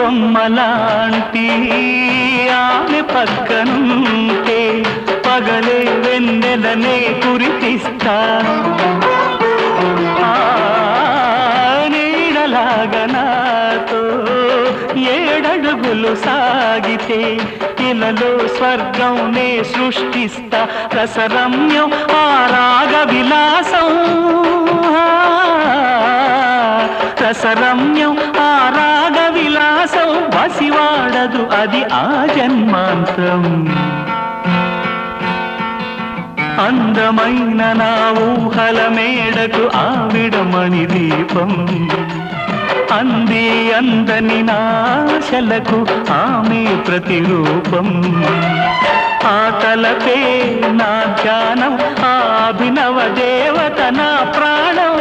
బొమ్మలాంటి ఆమె పక్కనుంటే పగలే వెన్నెలనే కురిపిస్తా నీడలాగా నాతో ఏడడుగులు సాగితే ఇలలో స్వర్గం నే సృష్టిస్తా రసరమ్యం ఆ రాగ విలాసం రసరమ్యం ఆ రాగ విలాసం వసివాడదు అది ఆ జన్మాంతం అందమైన నా ఊహల మేడకు ఆవిడమణి దీపం అంది అందని నాశలకు ఆమె ప్రతిరూపం ఆ తలపే నా ధ్యానం ఆ అభినవ దేవత నా ప్రాణం